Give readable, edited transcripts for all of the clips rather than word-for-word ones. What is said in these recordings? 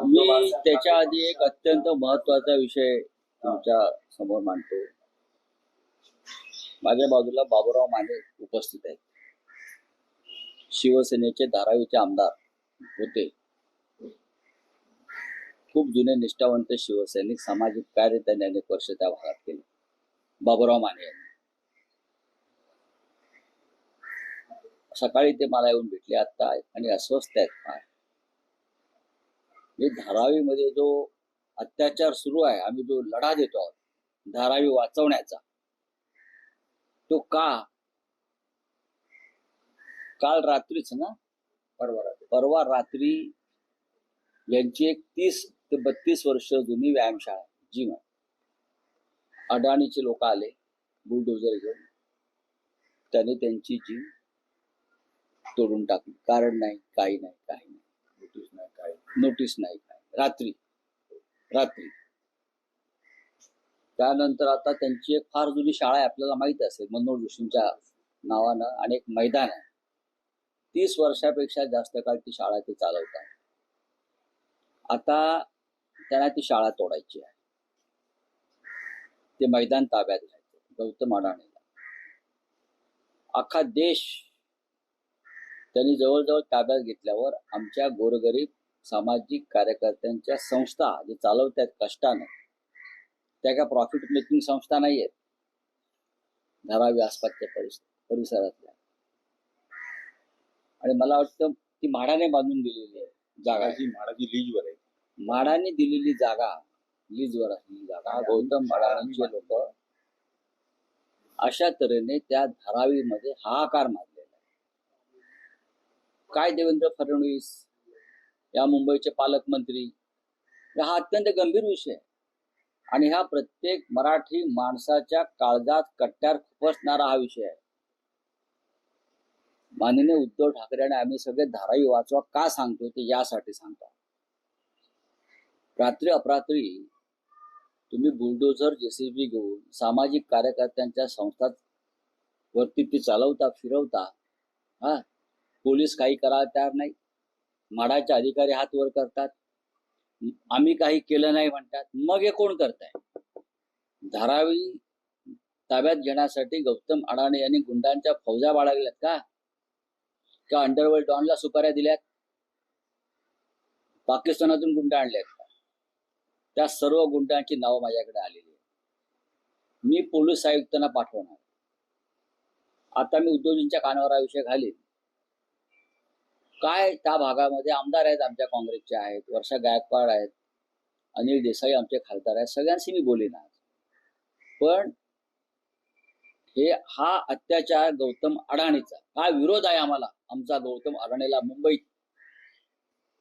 मी त्याच्या आधी एक अत्यंत महत्वाचा विषय तुमच्या समोर मांडतो. माझ्या बाजूला बाबूराव माने उपस्थित आहेत. शिवसेनेचे धारावीचे आमदार होते. खूप जुने निष्ठावंत शिवसैनिक, सामाजिक कार्य त्यांनी अनेक वर्ष त्या भागात केले. बाबूराव माने यांनी सकाळी ते मला येऊन भेटले आता आणि अस्वस्थ आहेत. धारावीमध्ये जो अत्याचार सुरू आहे, आम्ही जो लढा देतो आहोत धारावी वाचवण्याचा, तो का काल रात्रीच ना परवा रात्री यांची एक 30 ते 32 वर्ष जुनी व्यायामशाळा जिम आहे. अडाणीचे लोक आले बुलडोजर घेऊन, त्याने त्यांची जिम तोडून टाकली. कारण नाही, काही नाही, काही नाही, नोटीस नाही, काय रात्री त्यानंतर आता त्यांची एक फार जुनी शाळा आहे, आपल्याला माहित असेल, मनोहर जोशींच्या नावानं, आणि एक मैदान आहे. 30 वर्षापेक्षा जास्त काळ ती शाळा ते चालवतात. आता त्यांना ती शाळा तोडायची आहे. ते मैदान ताब्यात घ्यायचं गौतम अडाणीला. अख्खा देश त्यांनी जवळजवळ ताब्यात घेतल्यावर आमच्या गोरगरीब सामाजिक कार्यकर्त्यांच्या संस्था जे चालवतात कष्टानं, त्या काय प्रॉफिट मेकिंग संस्था नाही आहेत धारावी आसपासच्या परिसरातल्या. आणि मला वाटतं ती म्हाडाने बांधून दिलेली आहे जागा, जी म्हाडाची लीजवर आहे. म्हाडाने दिलेली जागा, लीजवर असलेली जागा, गौतम अडाणींचे लोक अशा तऱ्हेने त्या धारावीमध्ये हाहाकार माजलेला आहे. काय देवेंद्र फडणवीस या मुंबईचे पालकमंत्री, हा अत्यंत गंभीर विषय आहे आणि हा प्रत्येक मराठी माणसाच्या काळजात कट्ट्यार खुपसणारा हा विषय आहे. माननीय उद्धव ठाकरेंना आम्ही सगळे धारावी वाचवा का सांगतो, ते यासाठी सांगतो. रात्री अपरात्री तुम्ही बुलडोझर जेसीबी घेऊन सामाजिक कार्यकर्त्यांच्या संस्थांवरती ते चालवता, फिरवता. पोलीस काही करायला तयार नाही. म्हाडाचे अधिकारी हात वर करतात, आम्ही काही केलं नाही म्हणतात. मग हे कोण करताय? धारावी ताब्यात घेण्यासाठी गौतम अडाणी यांनी गुंडांच्या फौजा बाळगल्यात का अंडरवर्ल्ड डॉनला सुपाऱ्या दिल्यात? पाकिस्तानातून गुंड आणल्यात का? त्या सर्व गुंडांची नावं माझ्याकडे आलेली आहेत. मी पोलीस आयुक्तांना पाठवणार. आता मी उद्धवजींच्या कानावर हा विषय घालीन. काय त्या भागामध्ये आमदार आहेत, आमच्या काँग्रेसचे आहेत, वर्षा गायकवाड आहेत, अनिल देसाई आमचे खासदार आहेत, सगळ्यांशी मी बोलेन आज. पण हा अत्याचार गौतम अडाणीचा, हा विरोध आहे आम्हाला, आमचा गौतम अडाणीला मुंबईत,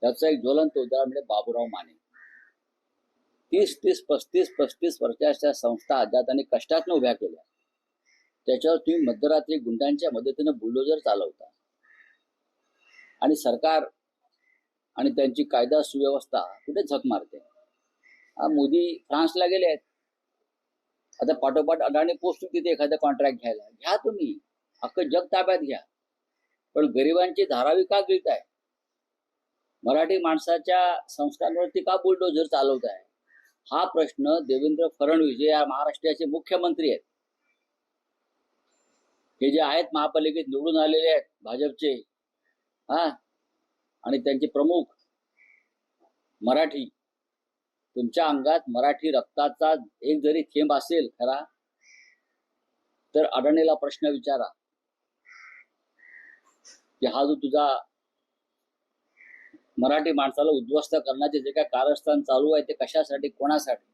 त्याचा एक ज्वलंत उदाहरण म्हणजे बाबूराव माने. 35 वर्षाच्या संस्था ज्या त्यांनी कष्टातनं उभ्या केल्या, त्याच्यावर तुम्ही मध्यरात्री गुंडांच्या मदतीनं बुलडोजर चालवता आणि सरकार आणि त्यांची कायदा सुव्यवस्था कुठे झक मारते. मोदी फ्रान्सला गेले आहेत, आता पाठोपाठ अडाणी पोस्ट तिथे एखादा कॉन्ट्रॅक्ट घ्या तुम्ही, अख्खं जग ताब्यात घ्या. पण गरिबांची धारावी का गिळताय? मराठी माणसाच्या संस्थांवरती का बुलडोझर चालवताय? हा प्रश्न देवेंद्र फडणवीस जे या महाराष्ट्राचे मुख्यमंत्री आहेत, हे जे आहेत महापालिकेत निवडून आलेले आहेत भाजपचे, आणि त्यांचे प्रमुख मराठी, तुमच्या अंगात मराठी रक्ताचा एक जरी थेंब असेल खरा, तर अडाणीला प्रश्न विचारा की हा जो तुझा मराठी माणसाला उद्ध्वस्त करण्याचे जे काय कारस्थान चालू आहे ते कशासाठी, कोणासाठी?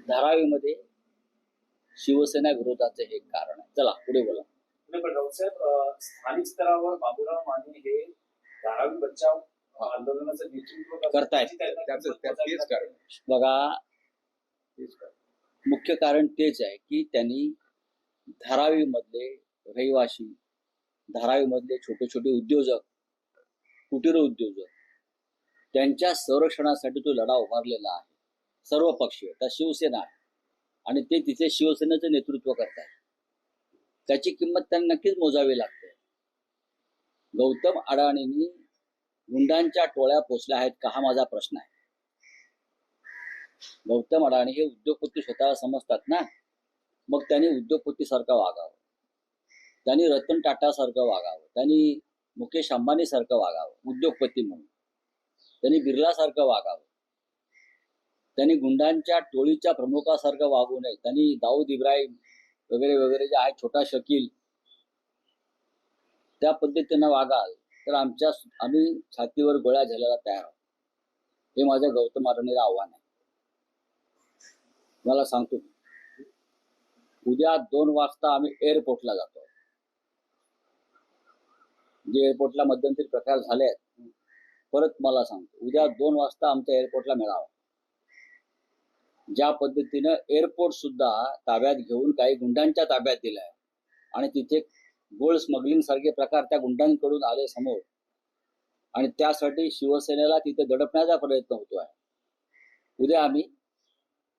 धारावीमध्ये शिवसेना विरोधाचे हे कारण आहे. चला पुढे बोला. स्थानिक स्तरावर बाबूराव माने हे धारावी बचाव आंदोलनाचं नेतृत्व करतायत. बघा, मुख्य कारण तेच आहे की त्यांनी धारावी मधले रहिवासी, धारावी मधले छोटे छोटे उद्योजक, कुटीर उद्योजक, त्यांच्या संरक्षणासाठी तो लढा उभारलेला आहे. सर्व पक्षीय, त्या शिवसेना आहे आणि ते तिथे शिवसेनेचं नेतृत्व करतात. त्याची किंमत त्यांना नक्कीच मोजावी लागते. गौतम अडाणींनी गुंडांच्या टोळ्या पोचल्या आहेत का, हा माझा प्रश्न आहे. गौतम अडाणी हे उद्योगपती स्वतःला समजतात ना, मग त्यांनी उद्योगपतीसारखं वागावं, त्यांनी रतन टाटासारखं वागावं, त्यांनी मुकेश अंबानीसारखं वागावं उद्योगपती म्हणून, त्यांनी बिर्लासारखं वागावं, त्यांनी गुंडांच्या टोळीच्या प्रमुखासारखं वागू नये, त्यांनी दाऊद इब्राहिम वगैरे वगैरे जे आहे, छोटा शकील, त्या पद्धतीनं वागाल तर आम्ही छातीवर गोळ्या झेलायला तयार आहोत. हे माझ्या गौतम अडाणीला आव्हान आहे. मला सांगतो, उद्या 2 वाजता आम्ही एअरपोर्टला जातो. जे एअरपोर्टला मध्यंतरी प्रकार झाले आहेत, परत मला सांगतो, उद्या 2 वाजता आमच्या एअरपोर्टला मिळावा. ज्या पद्धतीनं एअरपोर्ट सुद्धा ताब्यात घेऊन काही गुंडांच्या ताब्यात दिलाय आणि तिथे गोल्ड स्मगलिंग सारखे प्रकार त्या गुंडांकडून आले समोर, आणि त्यासाठी शिवसेनेला तिथे दडपण्याचा प्रयत्न होतो आहे. उद्या आम्ही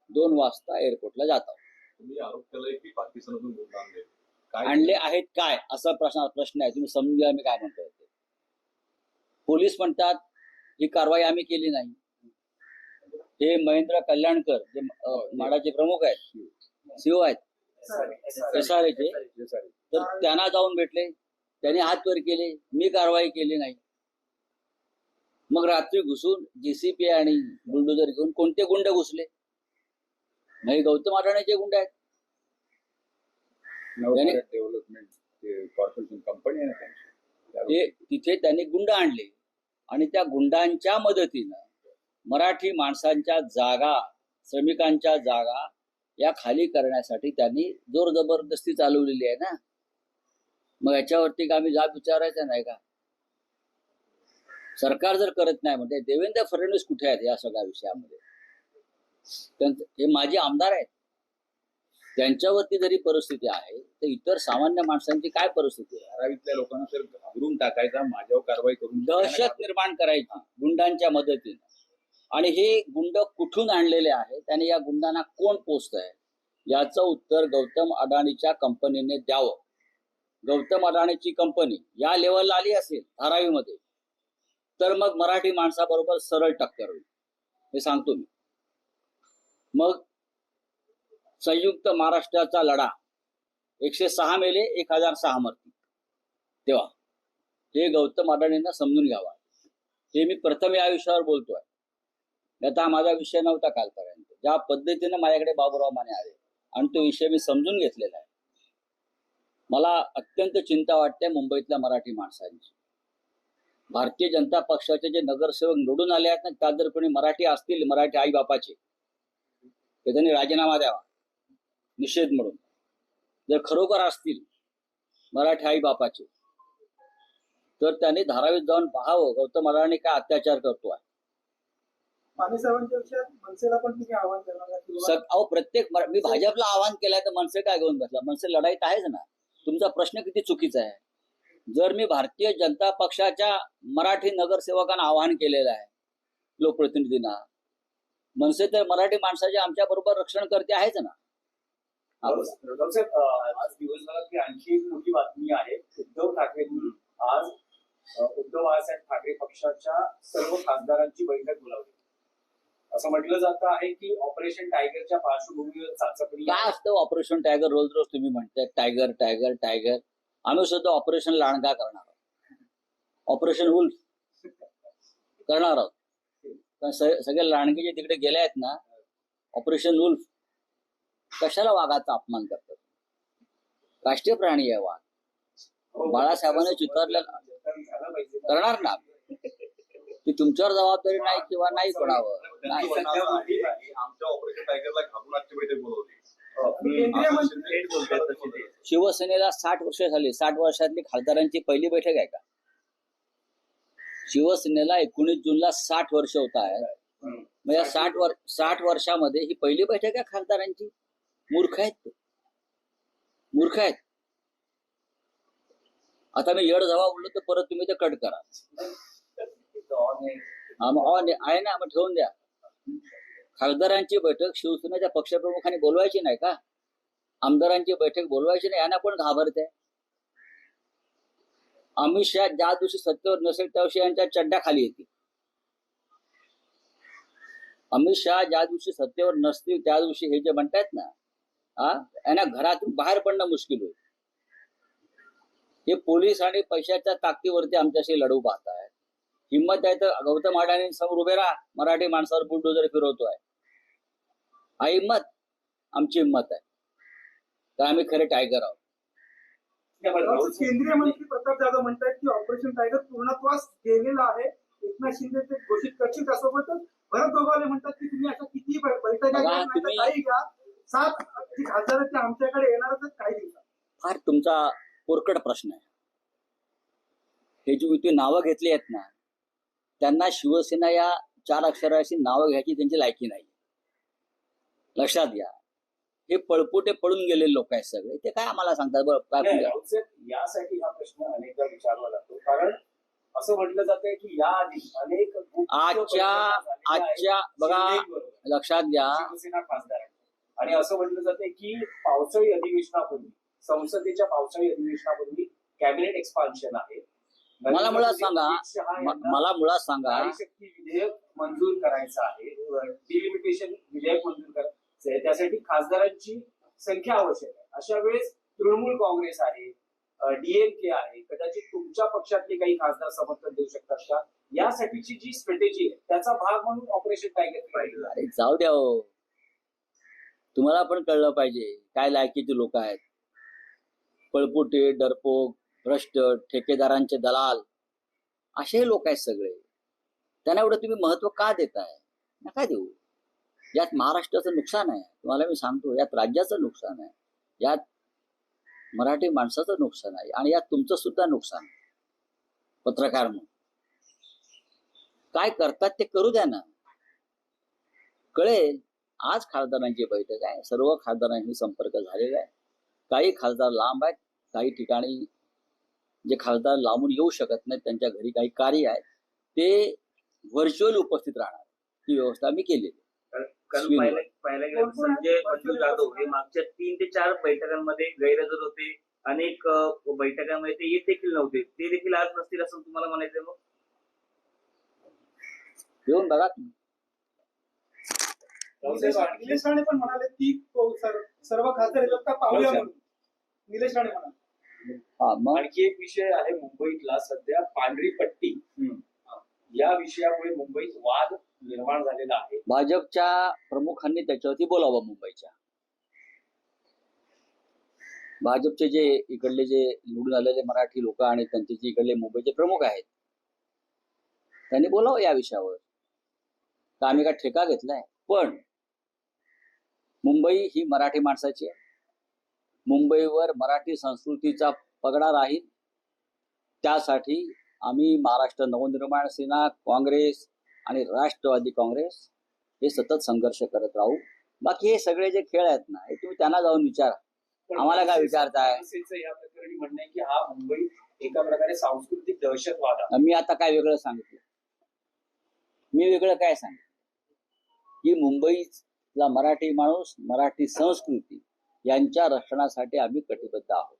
2 वाजता एअरपोर्टला जात आहोत. तुम्ही आरोप केलाय की पाकिस्तानातून गुंड आणले, आणले आहेत काय असा प्रश्न आहे. तुम्ही समजून घ्या मी काय म्हणतोय. पोलीस म्हणतात ही कारवाई आम्ही केली नाही. हे महेंद्र कल्याणकर जे माडाचे प्रमुख आहेत, सीओ आहेत SRAचे, तर त्यांना जाऊन भेटले, त्यांनी हात वर केले, मी कारवाई केली नाही. मग रात्री घुसून JCP आणि बुलडोजर घेऊन कोणते गुंड घुसले? नाही, गौतम अडाणीचे गुंड आहेत. डेव्हलपमेंट कॉर्पोरेशन कंपनी आहे ना त्यांची, ते तिथे त्यांनी गुंड आणले आणि त्या गुंडांच्या मदतीनं मराठी माणसांच्या जागा, श्रमिकांच्या जागा या खाली करण्यासाठी त्यांनी जोर जबरदस्ती चालवलेली आहे ना. मग याच्यावरती आम्ही जाब विचारायचा नाही का? सरकार जर करत नाही म्हणजे देवेंद्र फडणवीस कुठे आहेत या सगळ्या विषयामध्ये? हे माझे आमदार आहेत, त्यांच्यावरती जरी परिस्थिती आहे तर इतर सामान्य माणसांची काय परिस्थिती आहे? धारावीतल्या लोकांना तर घाबरून टाकायचा, माझ्यावर कारवाई करून दहशत निर्माण करायची गुंडांच्या मदतीने. आणि हे गुंड कुठून आणलेले आहेत आणि या गुंडांना कोण पोचतंय याचं उत्तर गौतम अडाणीच्या कंपनीने द्यावं. गौतम अडाणीची कंपनी या लेवलला आली असेल धारावीमध्ये तर मग मराठी माणसाबरोबर सरळ टक्कर होईल, हे सांगतो मी. मग संयुक्त महाराष्ट्राचा लढा 106 मेले, 1006 मरतील. तेव्हा हे गौतम अडाणींना समजून घ्यावा. हे मी प्रथम या विषयावर बोलतोय. आता माझा विषय नव्हता कालपर्यंत. ज्या पद्धतीने माझ्याकडे बाबूराव माने आले आणि तो विषय मी समजून घेतलेला आहे. मला अत्यंत चिंता वाटते मुंबईतल्या मराठी माणसांची. भारतीय जनता पक्षाचे जे नगरसेवक निवडून आले आहेत ना, त्यात जर कोणी मराठी असतील, मराठी आई बापाचे, तर त्यांनी राजीनामा द्यावा निषेध म्हणून. जर खरोखर असतील मराठी आई बापाचे तर त्यांनी धारावीत जाऊन पाहावं गौतम अडाणी काय अत्याचार करतोय. माने साहेबांच्या विषयात मनसेला पण तुम्ही आव्हान करणार? अहो, प्रत्येक मी भाजपला आव्हान केलंय तर मनसे काय घेऊन बसला? मनसे लढाईत आहेच ना. तुमचा प्रश्न किती चुकीचा आहे. जर मी भारतीय जनता पक्षाच्या मराठी नगरसेवकांना आवाहन केलेलं आहे, लोकप्रतिनिधींना, मनसे तर मराठी माणसाचे आमच्या बरोबर रक्षण करते आहेच ना. आज दिवसभरात आणखी एक मोठी बातमी आहे. उद्धव ठाकरेंनी आज उद्धव बाळासाहेब ठाकरे पक्षाच्या सर्व खासदारांची बैठक बोलावली. असं म्हटलं जातं आहे की ऑपरेशन टायगरच्या पार्श्वभूमीवर चाचपणी. काय असतं ऑपरेशन टायगर? रोज रोज तुम्ही म्हणताय टायगर टायगर टायगर. आम्ही सुद्धा ऑपरेशन लांडगा करणार आहोत, ऑपरेशन वुल्फ करणार आहोत. कारण सगळे लांडगे जे तिकडे गेले आहेत ना, ऑपरेशन वुल्फ. कशाला वाघाचा अपमान करतात? राष्ट्रीय प्राणी आहे वाघ. बाळासाहेबांनी चितारलेला करणार ना. ती तुमच्यावर जबाबदारी नाही किंवा नाही कोणावर नाही. आमच्या ऑपरेशन टायगरला घाबरून आजची बैठक बोलवली. शिवसेनेला 60 वर्ष झाली. 60 वर्षातली खासदारांची पहिली बैठक आहे का? शिवसेनेला 19 जूनला 60 वर्ष होत आहेत. मग या 60 वर्षामध्ये ही पहिली बैठक आहे खासदारांची? मूर्ख आहेत ते, मूर्ख आहेत. आता मी येड जबाब बोललो तर परत तुम्ही ते कट करा. आहे ना, मग ठेवून द्या. खासदारांची बैठक शिवसेनेच्या पक्षप्रमुखांनी बोलवायची नाही का? आमदारांची बैठक बोलवायची नाही, यांना कोण घाबरते? अमित शहा ज्या दिवशी सत्तेवर नसेल त्या दिवशी यांच्या चड्ड्या खाली येतील. अमित शहा ज्या दिवशी सत्तेवर नसतील त्या दिवशी हे जे म्हणतायत ना, यांना घरातून बाहेर पडणं मुश्किल होईल. हे पोलीस आणि पैशाच्या ताकदीवरती आमच्याशी लढू पाहतायत. हिंमत आहे तर गौतम अडाणी समोर उभे राहा, मराठी माणसावर बुलडोजर फिरवतोय. हा हिंमत, आमची हिंमत आहे, तर आम्ही खरे टायगर आहोत. केंद्रीय मंत्री प्रताप जाधव म्हणतात की ऑपरेशन टायगर पूर्णत्वास गेलेलं आहे. एकनाथ शिंदे ते घोषित करतील. त्यासोबतच भरत गोगावले म्हणतात की तुम्ही अशा किती बैठका घ्या, नाहीतर काही घ्या, 7 खासदार ते आमच्याकडे येणारच काही दिवसात. फार तुमचा पोरकट प्रश्न आहे. हे जी इथे नावं घेतली आहेत ना, त्यांना शिवसेना या 4 अक्षराची नावं घ्यायची त्यांची लायकी नाही. लक्षात घ्या, हे पळपुटे पळून गेलेले लोक आहेत सगळे. ते काय आम्हाला सांगतात बरं काय नाही, पूजा? राऊत साहेब, यासाठी हा प्रश्न अनेकदा विचारला जातो, कारण असं म्हटलं जातंय की याआधी अनेक गुप्त आजच्या बघा, शिंदेबरोबर लक्षात घ्या, शिवसेना खासदारांची. आणि असं म्हटलं जातंय की पावसाळी अधिवेशनापूर्वी, संसदेच्या पावसाळी अधिवेशनापूर्वी कॅबिनेट एक्सपान्शन आहे. मला मुळात सांगा, अमित शहा यांना मला मुळात सांगा, नारी शक्ती विधेयक मंजूर करायचं आहे, डिलिमिटेशन विधेयक मंजूर करायचं आहे, त्यासाठी खासदारांची संख्या आवश्यक आहे. अशा वेळेस तृणमूल काँग्रेस आहे, डीएमके आहे, कदाचित तुमच्या पक्षातले काही खासदार समर्थन देऊ शकतात का? यासाठीची जी स्ट्रॅटेजी आहे त्याचा भाग म्हणून ऑपरेशन टायगर पाहिजे. अरे जाऊ द्या हो, तुम्हाला पण कळलं पाहिजे काय लायकीचे लोक आहेत. पळपुटे, डरपोक, भ्रष्ट, ठेकेदारांचे दलाल, असे लोक आहेत सगळे. त्यांना एवढं तुम्ही महत्व का देताय? नका देऊ. यात महाराष्ट्राचं नुकसान आहे, तुम्हाला मी सांगतो. यात राज्याचं नुकसान आहे, यात मराठी माणसाचं नुकसान आहे, आणि यात तुमचं सुद्धा नुकसान आहे. पत्रकार म्हणून काय करतात ते करू द्या ना, कळेल. आज खासदारांची बैठक आहे, सर्व खासदारांशी संपर्क झालेला आहे. काही खासदार लांब आहेत, काही ठिकाणी जे खासदार लांबून येऊ शकत नाहीत, त्यांच्या घरी काही कार्य आहे, ते व्हर्च्युअली उपस्थित राहणार. ही व्यवस्था मी केलेली. कारण पाहायला गेलं संजय बंधू जाधव हे मागच्या 3 ते 4 बैठकांमध्ये गैरहजर होते. अनेक बैठकांमध्ये ते येत देखील नव्हते. ते देखील आज नसतील असं तुम्हाला म्हणायचं मग? येऊन बघा तुम्ही. निलेश राणे पण म्हणाले की सर्व खासदार येतात का पाहूया म्हणून. निलेश राणे म्हणाले. हा, मग आणखी एक विषय आहे मुंबईतला सध्या, पांढरी पट्टी. या विषयामुळे मुंबईत वाद निर्माण झालेला आहे. भाजपच्या प्रमुखांनी त्याच्यावरती बोलावं. मुंबईच्या भाजपचे जे इकडले जे निवडून आलेले मराठी लोक आणि त्यांचे जे इकडले मुंबईचे प्रमुख आहेत, त्यांनी बोलावं या विषयावर. तर आम्ही काय ठेका घेतलाय? पण मुंबई ही मराठी माणसाची आहे. मुंबईवर मराठी संस्कृतीचा पगडा राहील. त्यासाठी आम्ही महाराष्ट्र नवनिर्माण सेना, काँग्रेस आणि राष्ट्रवादी काँग्रेस हे सतत संघर्ष करत राहू. बाकी हे सगळे जे खेळ आहेत ना, हे तुम्ही त्यांना जाऊन विचारा, आम्हाला काय विचारताय? या प्रकरणी म्हणणं आहे की हा मुंबईत एका प्रकारे सांस्कृतिक दहशतवाद आहे. मी आता काय वेगळं सांगितलं? मी वेगळं काय सांगितलं? की मुंबईतला मराठी माणूस, मराठी संस्कृती यांच्या रक्षणासाठी आम्ही कटिबद्ध आहोत.